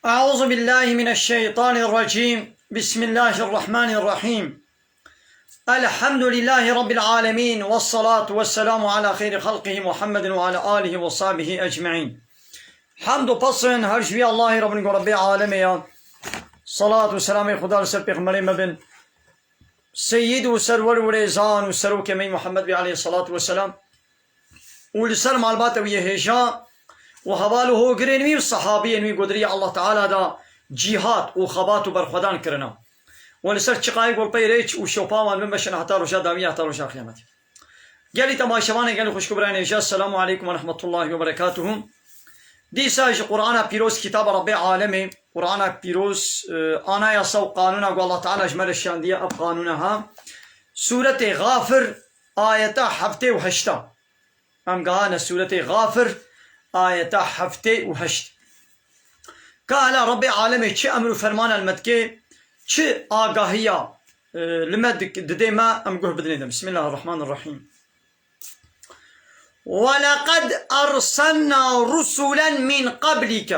أعوذ بالله من الشيطان الرجيم. بسم الله الرحمن الرحيم. الحمد لله رب العالمين، والصلاة والسلام على خير خلقه محمد وعلى آله وصحبه أجمعين. حمد و پسند هر شوی الله رب العالمین. صلاة و سلام خدا سر پیغمبر مبین سید و سرور و ریزان و سروک می محمد بی علیه الصلاة والسلام و لسر معلومات و یهجا و حوالو هو گرینوی و صحابی انوی قدری الله تعالی دا جهاد و خبات و برخودان کرنا و لسر چقای گل پی ریچ و شوپاوان من بشن حتا روشا داوی حتا روشا خیامتی. گلی تماشوانه گلی خوشکبران ایجا. السلام علیکم و رحمت الله و برکاته. دیسا جو قرآن پیروز کتاب رب العالمین. قرآن پیروز آنا یاسا و قانونا و الله تعالی جمال الشاندیه اب قانونها سورة غافر آیتا هفته و هشتا. ام گهانا سورة غافر آیتا هفته و هشت. که اهلا رب العالمین چه امر و فرمان المدکه چه آگاهیا لمدک دده ما ام گوه بدنیدم. بسم الله الرحمن الرحیم. ولقد أرسلنا رسلا من قبلك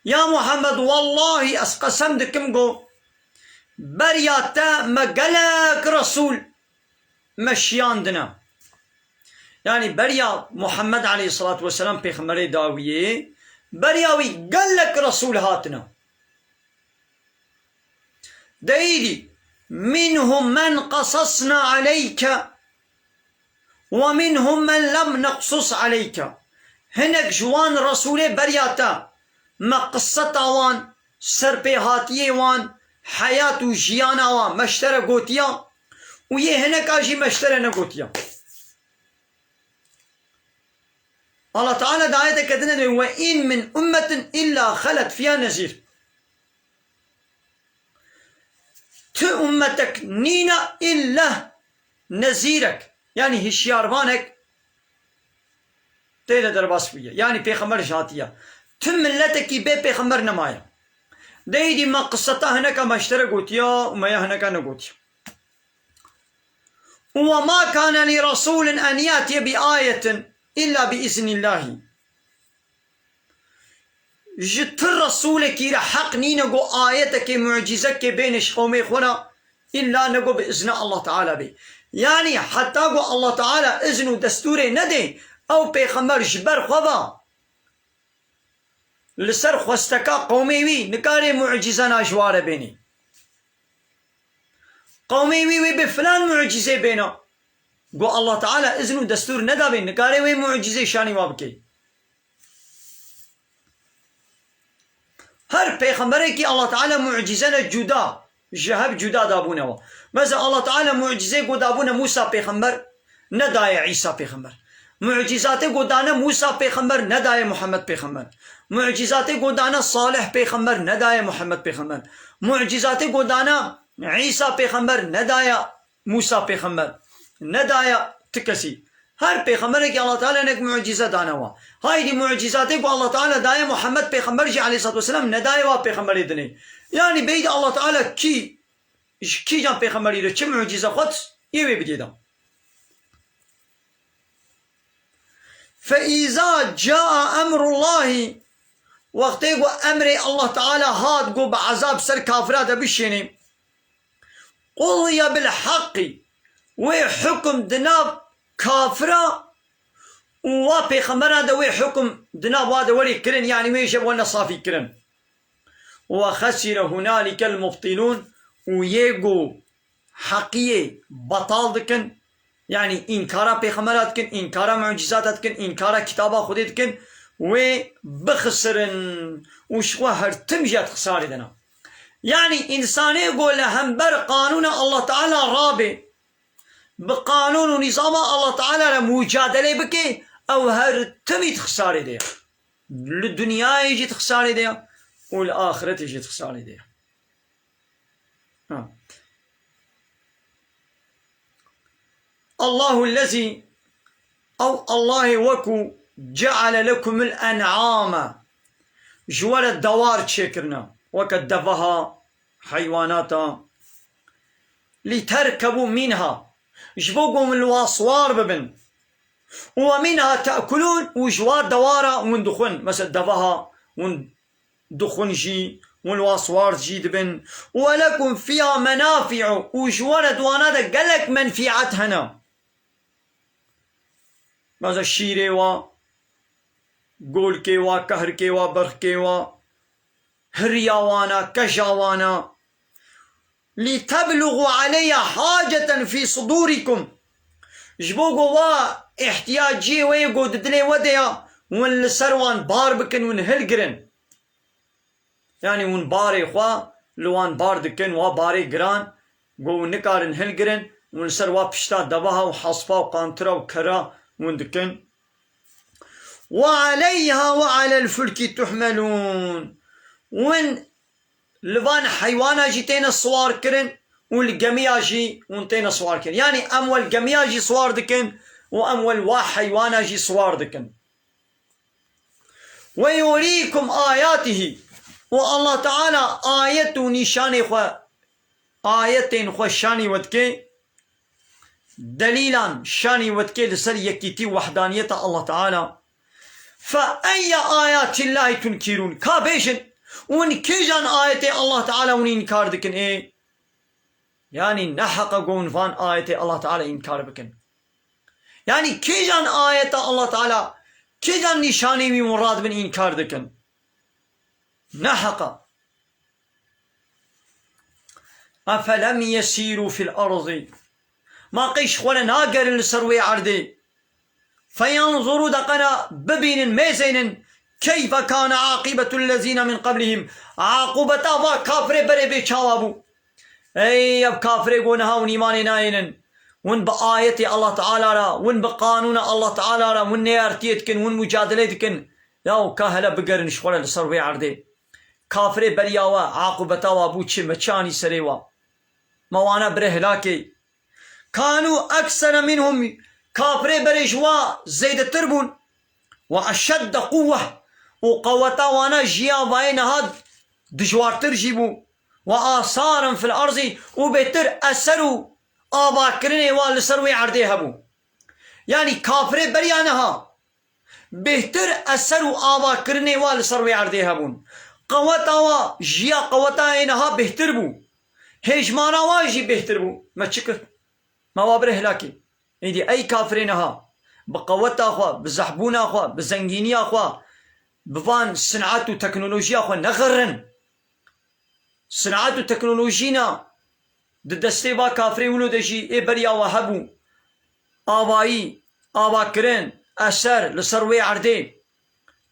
يا محمد والله أسقسم دكمغو برياتا مقلق رسول مشياندنا يعني بريا محمد عليه الصلاة والسلام بيخمري داوية برياوي قلق رسول هاتنا دايدي منهم من قصصنا عليك ومنهم من لم نقصص عليك. هناك جوان رسول برياتا ما قصة وان سربيهاتي وان حياة جيانا وان مشترى قوتيا ويه هناك اجي مشترى نقوتيا. الله تعالى دعاية كدنا وإن من أمة إلا خلت فيها نذير. أمتك نينا إلا نذيرك يعني هشياربانك تيدا درباس بيه يعني پیغمبر جاتيا تم ملتك بي پیغمبر نمايا ديدي ما قصتا هناك مشترى قوتيا وما هناك نقوتيا. وما كان لرسول أن يأتي بآية إلا بإذن الله. جت الرسول كي حق نينقو آيتك معجزك بينش قومي خونا إلا نقو بإذن الله تعالى بي يعني حتى قو الله تعالى إذن دستوري ندي أو بيخمر جبر خوضا لسر خوستكا قومي وي نكاري معجزة ناجوار بيني قومي وي بفلان معجزة بينا قو الله تعالى إذن دستور ندا بين نكاري وي معجزة شاني وابكي. هر بيخمري كي الله تعالى معجزة جدا جهب جدا دابونه مثلا الله تعالى معجزه قدابونه موسى پیغمبر نداية عيسى پیغمبر. معجزات قدانا موسى پیغمبر نداية محمد پیغمبر. معجزات قدانا صالح پیغمبر نداية محمد پیغمبر. معجزات قدانا عيسى پیغمبر نداية موسى پیغمبر نداية تكسي. هر پیغمبر کی الله تعالی نے معجزه دانا ہوا هاي دي معجزات کو الله تعالى داية محمد پیغمبر جي عليه الصلاه والسلام نداية وا پیغمبر دني يعني بيد الله تعالى كي جان پیغمبری رو چه معجزه خود یه بدیدم. فإذا جاء أمر الله وقتی گو امر الله تعالى هاد گو بعذاب سر کافرات بشینی قضي بالحق وحكم دناب كافرة و پیغمبران دوی حكم دناب واد ولي كرن يعني ويشب وانا صافي كرن وخسر هنالك المبطلون ويجو حقيقي بطال دكن يعني إنكارا بيخمرات كن إنكارا معجزات كن إنكارا كتابا خديت كن وبخسرن وشوا هرتم جات خساري دنا يعني إنساني يقول همبر قانون الله تعالى رابي بقانون ونظام الله تعالى مجادلة بكي أو هرتم يتخساري ديا للدنيا يجي تخساري ديا والآخرة يجي تخساري ديا. الله الذي أو الله وكو جعل لكم الأنعام جوال الدوار تشكرنا وكدفها حيواناتا لتركبوا منها جبوكم الواسوار ببن ومنها تأكلون وجوار دوارة وندخن مثل دفها دخن جي والواصوار جي دبن ولكم فيها منافع وجوانا دوانا دا قالك منفعت هنا ماذا الشيري و قول كيوا كهر كيوا برخ كيوا هرياوانا كجاوانا لتبلغوا علي حاجة في صدوركم جبوغو وا احتياجي ويقو ددلي وديا ون لسروان بار بكن ون هلقرن يعني ون باري خوا لوان بار دكن وا باري قران قو نكارن هلقرن ون سروا بشتا دبها وحصفا وقانترا وكرا ون دكن وعليها وعلى الفلك تحملون ون لبان حيوانا جيتين الصوار كرن والجميع جي ونتين صوار كرن يعني أمول جميع جي صوار دكن وأمول حيوانا جي صوار دكن ويوريكم آياته والله تعالى آية نشاني خو آيتين خو شاني ودكي دليلا شاني ودكي لسر يكيتي وحدانية الله تعالى فأي آيات الله تنكرون كابيشن ون كيجان آية الله تعالى ون إنكار دكن إيه يعني نحق قون فان آية الله تعالى إنكار بكن يعني كيجان آية الله تعالى كيجان نشاني مراد من إنكار دكن نحق أفلم يسيروا في الأرض ما قيش ولا ناقر لسروي عردي فينظروا دقنا ببين ميزين كيف كان عاقبة الذين من قبلهم عاقبتا و كافر بري بيشاوابو اي اب كافر قونها ونيمان ناينن ون بآية الله تعالى را ون بقانون الله تعالى را ون نيارتيتكن ون مجادلتكن لو كهلا بقرن شولا لسروي عردي كافر برياوا عاقبتا وابو مچاني سريوا موانا برهلاكي كانوا أكثر منهم كافر بريجوا زيد تربون وأشد قوة وقوتا وانا جيا وينها دجوار ترجيبو وآثارا في الأرض وبتر أسروا آباكرني والسروي عردي هبو يعني كافر بريانها بهتر أسروا آباكرني والسروي عردي هبون قوتا جيا قوتا إنها بهتر بو هجمانا واجي بهتر بو ما تشكر ما وابره هلاكي إيدي أي كافرينها بقوتا أخوة بزحبونا أخوة بزنجينيا أخوة بفان صناعات وتكنولوجيا أخوة نغرن صناعات وتكنولوجينا دستي با كافري ولو دجي إيه بريا وهبو آبائي آباكرين أسر لسروي عردي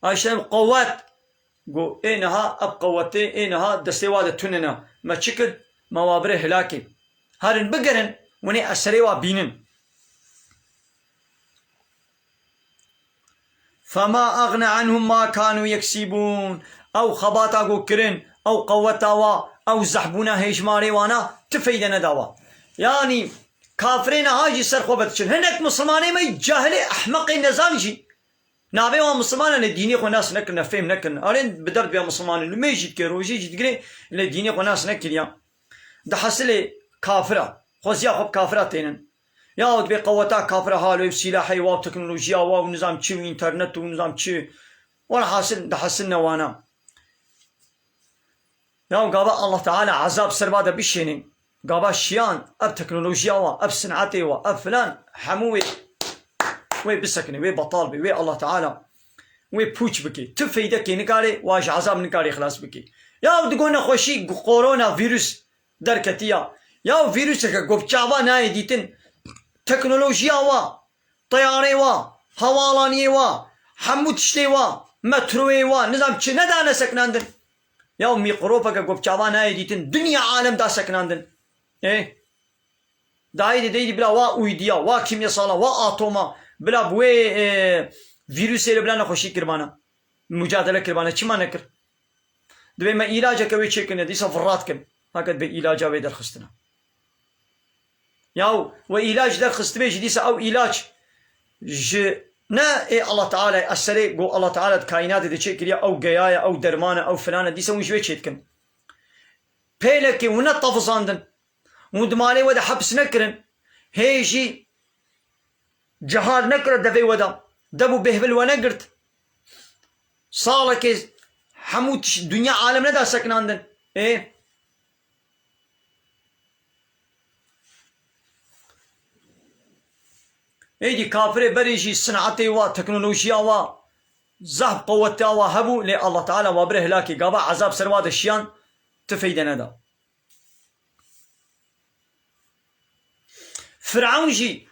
عشان قوات قو إنها أب قوتي إنها دستي وادة تننا ما تشكل ما وابره هلاكي هارن بقرن وني أسري وابينن فما أغنى عنهم ما كانوا يكسبون أو خباتا قو كرن أو قوتاوا أو زحبونا هيجماري وانا تفيدنا داوا يعني كافرين هاجي سرخوا بتشن هناك مسلماني ما جاهلي أحمقي نزانجي نابي ومسلمان الديني خو ناس نكن فهم نكن أرين بدرت بيا مسلمان اللي ما يجي تكروجي يجي تقولي الديني خو ناس نكن يا ده حصل كافرة خوزيا خب كافرة تينن يا ود بقوتا كافرة حالو بسلاحي واو تكنولوجيا واو نظام تشي وانترنت ونظام تشي ولا حاصل ده حصلنا وانا يا قابا الله تعالى عذاب سرباده بشيني قابا شيان اب تكنولوجيا وا اب صنعتي وا اب فلان حموي وي بسكني وي بطالبي وي الله تعالى وي بوش بكي تفيدك نكاري واش عذاب نكاري خلاص بكي يا تقولنا خوشي كورونا فيروس دركتيا يا فيروسك قبچاوا ناي ديتن تكنولوجيا وا طياري وا هوالاني وا حمود شتي وا متروي وا نظام چه ندانه سكناندن يا ميقروبك قبچاوا ناي ديتن دنيا عالم دا سكناندن ايه دايدي دايدي بلا وا اويديا وا كيمياسالا وا اتوما بلا بوي فيروس اللي بلا نخوشي كربانا مجادله كربانا چما نكر دبي ما علاج كوي تشيكن دي سفرات كن هكذا بعلاج وي درخستنا ياو وعلاج درخست بيجي ديس او علاج ج نا إيه الله تعالى السري قو الله تعالى الكائنات دي تشيكريا او جيايا او درمانه او فلانه ديس ويش تشيكن بيلك ونا طفزاندن ودمالي ودا حبس نكرن هيجي جهاد نكر دفي ودا دبو بهبل ونقرت صالك حمود دنيا عالم ندا سكناندن ايه ايدي كافر بريجي صنعتي وا تكنولوجيا وا زهب قوتي وا هبو لي الله تعالى وابره هلاكي قابا عذاب سرواد الشيان تفيدنا دا فرعون جي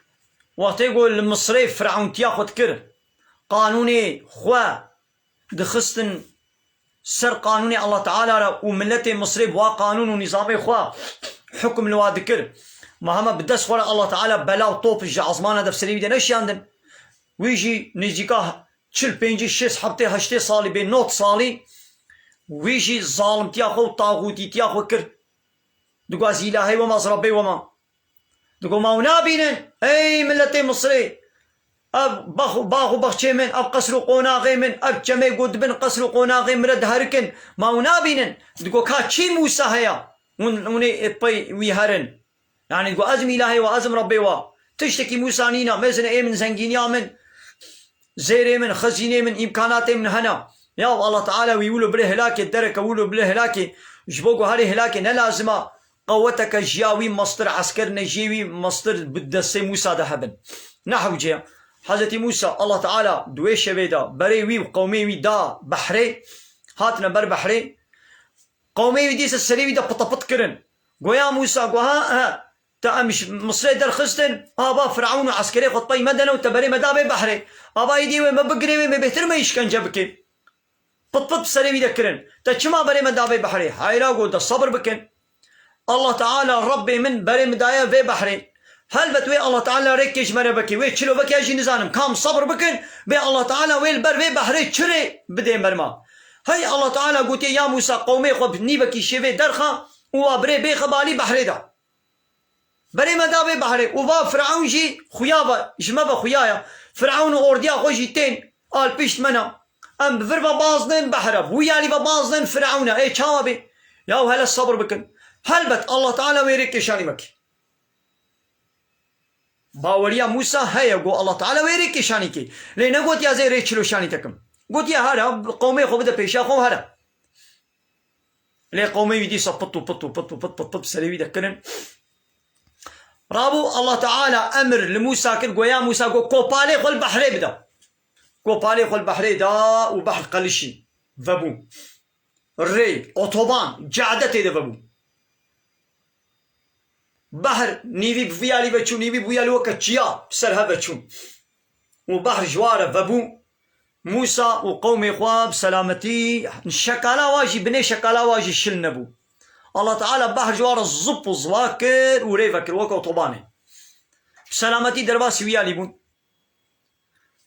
وقت يقول المصري فرعون تياخد كر قانوني خوا دخستن سر قانوني الله تعالى وملتي مصري بوا قانون ونظامي خوا حكم الوادكر مهما بدس ولا الله تعالى بلا وطوب الجعزمان هذا في سريبي نش عندن ويجي نجيكاه تشل بينجي شيس حبتي هشتي صالي بين نوت صالي ويجي ظالم تياخو طاغوتي تياخو كر دقاز إلهي وما زربي وما دقو ما ونابينن اي ملتي مصري اب باخو بخشي من اب قصرو قوناغي من اب جمي قد بن قصرو قوناغي مرد هركن ما ونابينن دقو كاتشي موسى هيا وني بي ويهرن يعني دقو ازم إلهي وازم ربي وا تشتكي موسى نينا مزن اي من زنجينيا من زيري من خزيني من امكاناتي من هنا يا الله تعالى ويقولوا بله هلاكي الدرك ويقولوا بله هلاكي جبوكو هاري هلاكي نلازمه قوتك جياوي مصدر عسكر نجيوي مصدر بدسي موسى دهبن نحو جيا حضرت موسى الله تعالى دويش بيدا بريوي وقومي دا بحري هاتنا بر بحري قومي ديس السريوي دا بطبط كرن قويا موسى قوها تا مش مصري در خستن ابا فرعون عسكري خطبي مدنه وتبري مدابي بحري ابا يدي ما بقري ما بهتر ما يشكن جبك بطبط سريوي دكرن تا چما بري مدابي بحري هاي لا قول دا صبر بكن الله تعالى ربي من بري مدايا في بحري هل بتوي الله تعالى ركش مرة بكي وي تشلو بكي اجي نزانم كام صبر بكن بي الله تعالى ويل بر في بحري تشري بدي مرما هاي الله تعالى قلت يا موسى قومي خب نيبكي شيفي درخا وابري بي خبالي بحري دا بري مدابي بحري وبا فرعون جي خيابا جمبا خيايا فرعون اورديا خوجي تين قال بيشت منا ام بفربا بازنين بحرب ويالي بازنين فرعون اي تشاوبي يا هلا الصبر بكن هلبت الله تعالى ويريك شاني مكي باوريا موسى هيا قو الله تعالى ويريك شاني كي لين قلت يا زي ريتشلو شاني تكم قلت يا هذا قومي خو بدا بيشا خو هذا لي قومي يدي صبطوا بطوا سليوي دكنن رابو الله تعالى امر لموسى كل قو يا موسى قو كوبالي خو البحري بدا كوبالي خو البحري دا وبحر قلشي فبو الري اوتوبان جعدتي ده فبو بحر نيفي بفيالي بچو نيفي بفيالي وكتشيا بسرها بچو وبحر جواره فبو موسى وقومي خواب سلامتي شكالا واجي بني شكالا واجي شل نبو الله تعالى بحر جواره الزب وزواكر وريفكر وكو طباني سلامتي درباسي ويالي بون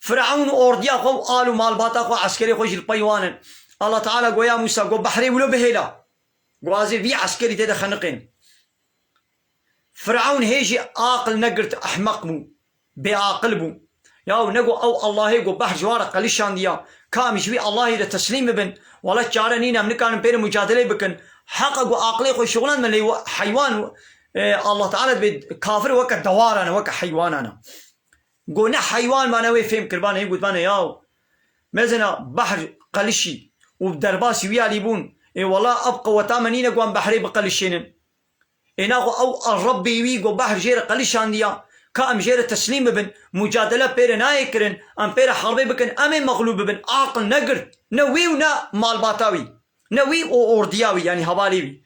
فرعون اورديا خو قالوا مالباتا خو عسكري خو جل بيوانن الله تعالى قو يا موسى قو بحري ولو بهيلا قوازي في عسكري تيدا خنقين فرعون هيجي عاقل نقرت احمق مو بعاقل بو ياو نقو او الله يقو بحر جواره قليشان ديا كامش بي الله الى تسليم بن ولا تشارنينا من كان بين مجادله بكن حققوا عقلي خو شغلان من حيوان الله تعالى كافر وك دوار انا وك حيوان انا قلنا حيوان ما نوي فهم كربان يقول بانا ياو مزنا بحر قلشي وبدرباسي ويا ليبون اي والله ابقى وتامنين قوان بحري بقلشين إنه أو الرب يويقو بحر جير قليشان ديا كأم جير تسليم بن مجادلة بير نايكرن أم بير حربي بكن أمين مغلوب بن عاقل نقر نوي ونا مال باتاوي نوي أو أوردياوي يعني هباليوي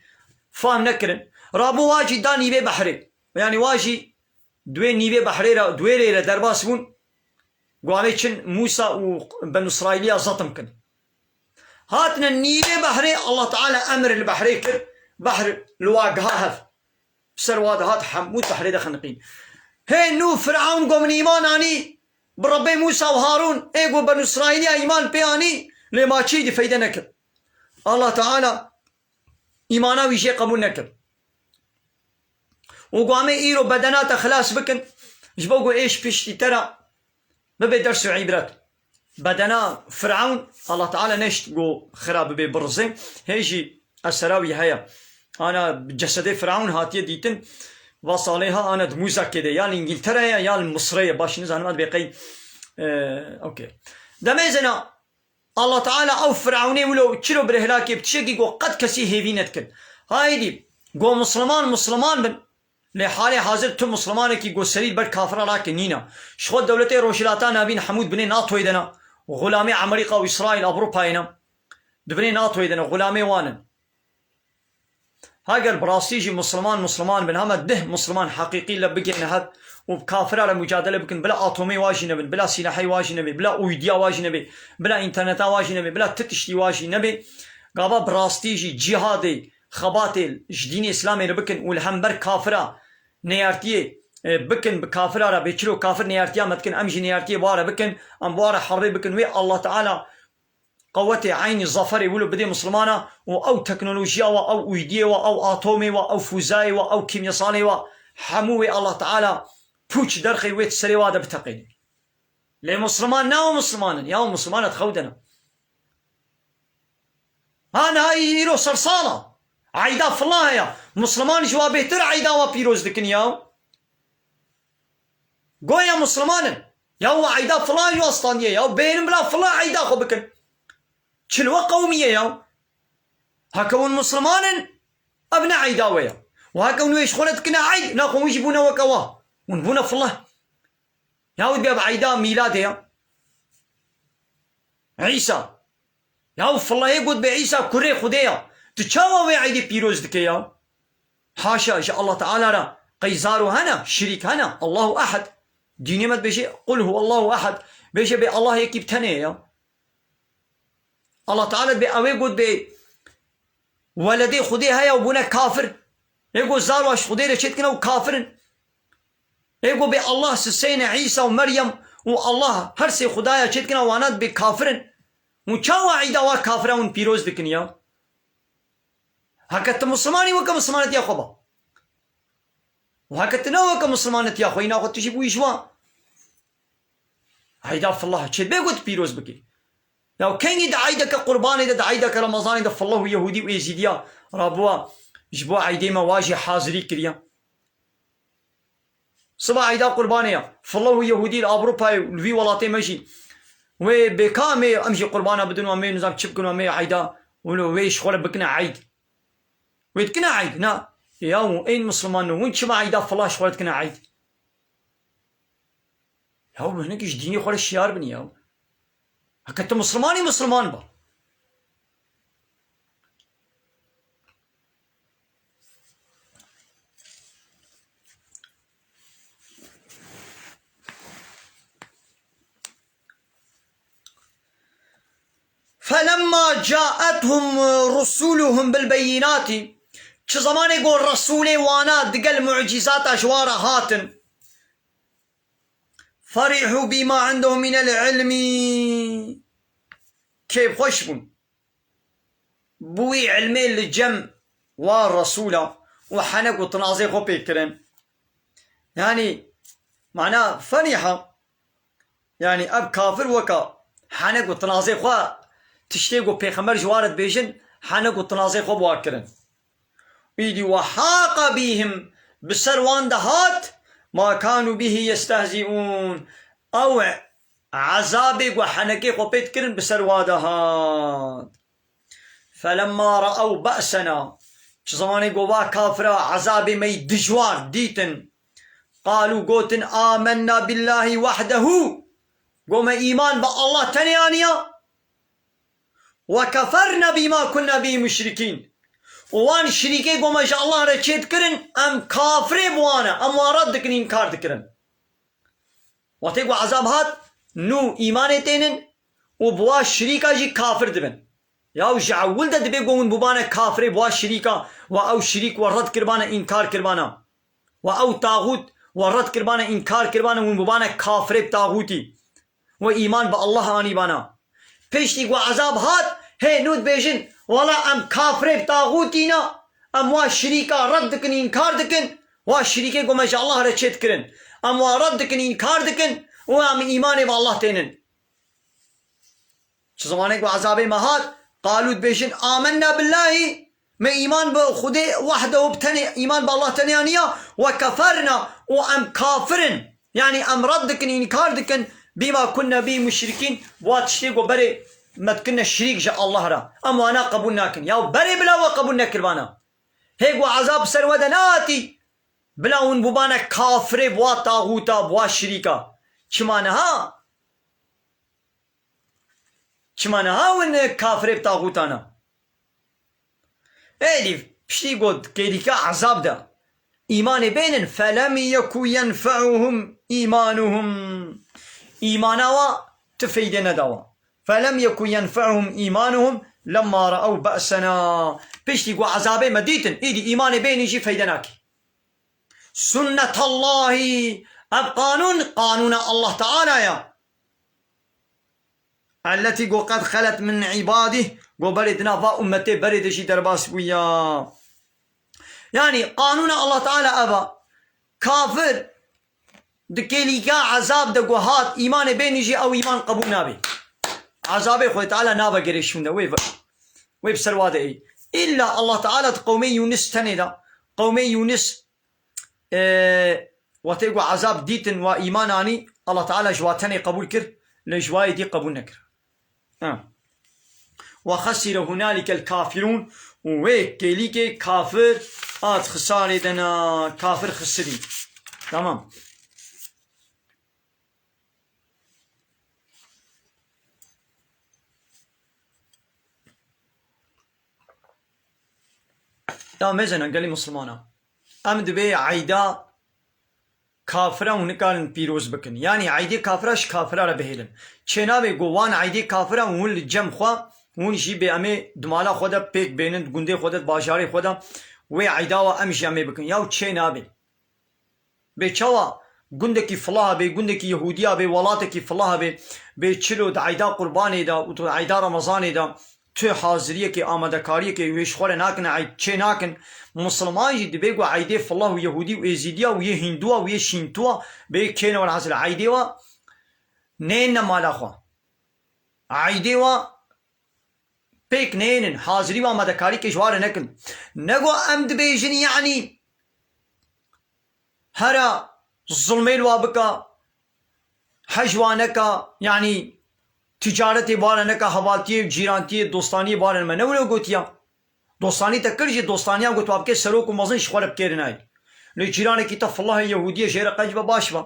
فاهم نكرن رابو واجي دا نيبي بحري يعني واجي دوي نيبي بحري را دوي ريرا درباس بون قوامي چن موسى وبن إسرائيلية زطم كن هاتنا نيبي بحري الله تعالى أمر البحري كر بحر لواقها هف سروادهات حمود بحري دا خنقين هي نو فرعون قوم ايمان اني بربي موسى وهارون ايقو بنو اسرائيل ايمان بياني لما تشيدي فايدة نكر الله تعالى ايمانا ويشي قبول نكر وقوامي ايرو بدنات خلاص بكن جبوقو ايش بيشتي ترى ببي درسو عبرات بدنا فرعون الله تعالى نشت قو خراب بي برزي هيجي السراوي هيا انا بجسد فرعون هاتيه ديتن وصالها انا دموزا كده يا انجلترا يا المصريه باش نزانم بقي اوكي دميزنا الله تعالى أو فرعوني ولو تشلو برهلاكي بتشكي قد كسي هيفينت كن هايدي قو مسلمان بن لحالي حاضر تو مسلمانك يقول سرير بر كافر راك نينا شخو دولتي روشلاتا نابين حمود بني ناتو يدنا غلامي امريكا واسرائيل اوروبا هنا دبني ناتو يدنا غلامي وانا هاجر براستيجي مسلمان بن هم ده مسلمان حقيقي لبقي نهب وبكافر على مجادله بكن بلا اتومي واجي نبي بلا سلاحي واجي نبي بلا اويديا واجي نبي بلا انترنت واجي نبي بلا تتشتي واجي نبي قابا براستيجي جهادي خباتل جديني اسلامي بكن والهمبر كافره نيارتيه بكن بكافر را بيشلو كافر نيارتيه متكن امجي نيارتيه بارا بكن ام بارا حربي بكن وي الله تعالى قوتي عين الظفر يقولوا بدي مسلمانه او تكنولوجيا او ويديا او اتومي او فوزاي او كيميائي حموي الله تعالى بوش درخي ويت سري وادا بتقين لي مسلمان ناو مسلمان يا مسلمان تخودنا انا هاي يرو صرصاله عيدا في الله يا مسلمان جوابه تر عيدا وبيروز دكن ياو قو يا مسلمان ياو عيدا في الله يو اسطانيه ياو بين بلا في الله عيدا خو بكن شلوه قوميه ياو هكون مسلمان ابناء عيدا ويا وهكون ويش خلتكنا عيد ناخو ويجيبونا وكوا ونبونا في الله ياو بياب عيدا ميلاد يا عيسى ياو في الله يقول بعيسى كوري خديا تشاوى ويعيدي بيروز دكيا حاشا شاء الله تعالى را قيزارو هنا شريك هنا الله احد ديني مت بيجي قل هو الله احد بيجي بي الله يكيب تاني الله تعالى بي اوي قد بي ولدي خدي هيا وبونا كافر يقول زارواش خدي رشيتكنا وكافر يقول بي الله سسينا عيسى ومريم والله هرسي خدايا شيتكنا وانات بكافر وشاوى عيدا وكافرون بيروز دكنيا هكذا مسلماني وكا مسلمانت يا خبا وهكذا نوكا مسلمانت يا خوينا قد تجيبوا يشوا عيدا في الله شد بيقول بيروز بكي لو كان يدعيدك قربان يدعيدك رمضان يدف الله يهودي ويزيديا رابوا جبوا عيدي ما واجي حاضري كريا صبا عيدا قربانيا فالله يهودي الأوروبا الفي ولاتي ماشي وبكامي امشي قربانه بدون امي نظام تشبكن امي عيدا ولو ويش خول بكنا عيد ويتكنا عيد نا يا اين مسلمان وين شما عيدا فلاش خولتكنا عيد يا هناك ديني خول الشيار بني يا هكذا مسلمان با فلما جاءتهم رسولهم بالبينات چه زمان يقول رسولي وانا دقل معجزات اشوار هاتن فرحوا بما عندهم من العلم كيف خشبون بوي علمي للجم والرسول وحنق وتنازي خو بيكرن يعني معناه فرحة يعني اب كافر وكا حنق وتنازي خو تشتيقو بيخمر جوارد بيجن حنق وتنازي خو بواكرن ويدي وحاق بهم بسروان دهات ما كانوا به يستهزئون او عذابك وحنكي خو بيتكرن بسروادهات فلما رأوا بأسنا زماني قوا كافرة عذابي مي دجوار ديتن قالوا قوتن آمنا بالله وحده قوم إيمان بالله تنيانيا وكفرنا بما كنا به مشركين وان شريكي قوم إن شاء الله رشيد كرن أم كافري بوانا أم وارد دكن إنكار دكرن وتيقوا عذاب هات نو إيمان تينن وبوا شريكا جي كافر دبن ياو جعول ده دبي قوم بوانا كافري بوا شريكا وأو شريك ورد كربانا إنكار كربانا وأو طاغوت ورد كربانا إنكار كربانا ونبوانا كافري بطاغوتي وإيمان بالله آني بانا پیشتی و عذاب هات هی نود بیجن ولا ام کافر بطاغوتینا ام وا شریکا رد دکن انکار دکن وا شریکه گو مجا الله را چید کرن ام وا رد دکن انکار دکن و ام ایمان با الله تینن چه زمانه گو عذاب ما هات قالوا بیجن آمنا بالله ما ایمان با خود وحده و بتنی ایمان با الله تنیانیا و کفرنا و ام کافرن يعني ام رد دکن انکار دکن بما كنا به مشركين واتشتيقوا بري ما تكن الشريك جاء الله را أما أنا قبول ناكن يا بري بلا وقبول نكربانا هيك وعذاب سرودة ناتي بلا ون ببانا كافر بوا طاغوتا بوا شريكا چمانها ون كافر بطاغوتانا ايدي بشتي قد كيديكا عذاب دا إيمان بينن فلم يكو ينفعهم إيمانهم إيمانا تفيدنا دوا فلم يكن ينفعهم إيمانهم لما رأوا بأسنا بيش يقول عذابي مديتن إيدي إيمان بين يجي فيدناك سنة الله أب قانون الله تعالى يا التي قد خلت من عباده وبردنا فأمتي برد شي درباس ويا يعني قانون الله تعالى أبا كافر دكيليكا عذاب دقوهات إيمان بين يجي أو إيمان قبول نابي عذابي خوي تعالى نابا قريشون ويب سرواده اي إلا الله تعالى قومي يونس تندا قومي يونس وتيقوا عذاب ديتن وإيماناني الله تعالى جواتني قبول كر لجواي دي قبول نكر وخسر هنالك الكافرون ويك كيليكي كافر خساري دنا كافر خسري تمام يا مزنا قال لي مسلمانا أمد بي عيدا كافرة ونكالن بيروز بكن يعني عيدي كافرش كافرة ربهيلن چنا بي قوان عيدي كافرة ون الجم خوا ون شي بي أمي دمالا خودا بيك بينن گنده خودا باشاري خودا وي عيدا و أمشي أمي بكن ياو چنا بي چوا گنده كي فلاها بي گنده كي يهودية بي ولاتا كي فلاها بي چلو دا عيدا قرباني دا و عيدا رمضاني دا تو حاضریه که آماده کاریه که ویشخوره ناکن عید چه ناکن مسلمان جی دبیگو عیده فالله و یهودی و ایزیدیا و یه هندوا و یه شینتوا به کنه ور حاصل عیده و نین مالا خوا عیده و پیک نینن حاضری و آماده کاری که جوار نکن نگو امد بیجن یعنی هر ظلمه الوابکا حجوانکا يعني تجارت بارن کا حوالتی جیرانتی دوستانی بارن میں نو گوتیا دوستانی تکر جی دوستانیاں گوتو آپ کے سرو کو مزن شخرب کرنای لے جیران کی تف الله یہودی شہر قجب باشوا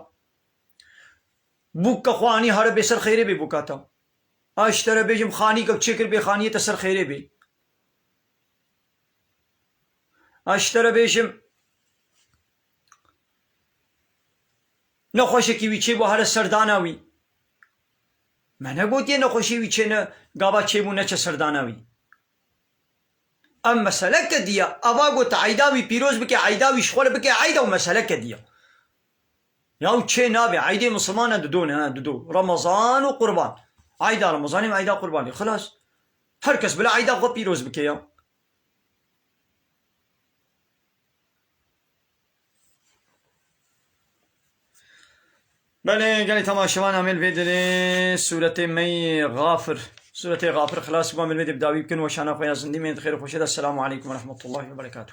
بوک خوانی ہر بسر خیرے بھی بوکاتا اشتر بجم خانی کا چکر بے خانی تسر خیرے بھی اشتر بجم نخوش کی ویچے بو هر سرداناوی من گوتی نخوشی ویچه نه گابا چه بو نچه سرداناوی ام مسئله که دیا اوا گوت عیداوی پیروز بکی عیداوی شخور بکی عیدا و مسئله که دیا یاو چه نابی عیده مسلمان دو رمضان و قربان عیدا رمضانی و عیدا قربانی خلاص هر کس بلا عیدا خود پیروز بکی یا بله قال تماشوان عمل فيديو سورة مي غافر سورة غافر خلاص بقى من الفيديو بداوي يمكن وشانا خويا زندي من خير وخشد السلام عليكم ورحمة الله وبركاته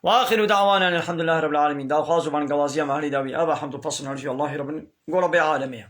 واخر دعوانا الحمد لله رب العالمين داو خاص بان قوازيا مهلي داوي ابا حمد فصل نرجو الله رب العالمين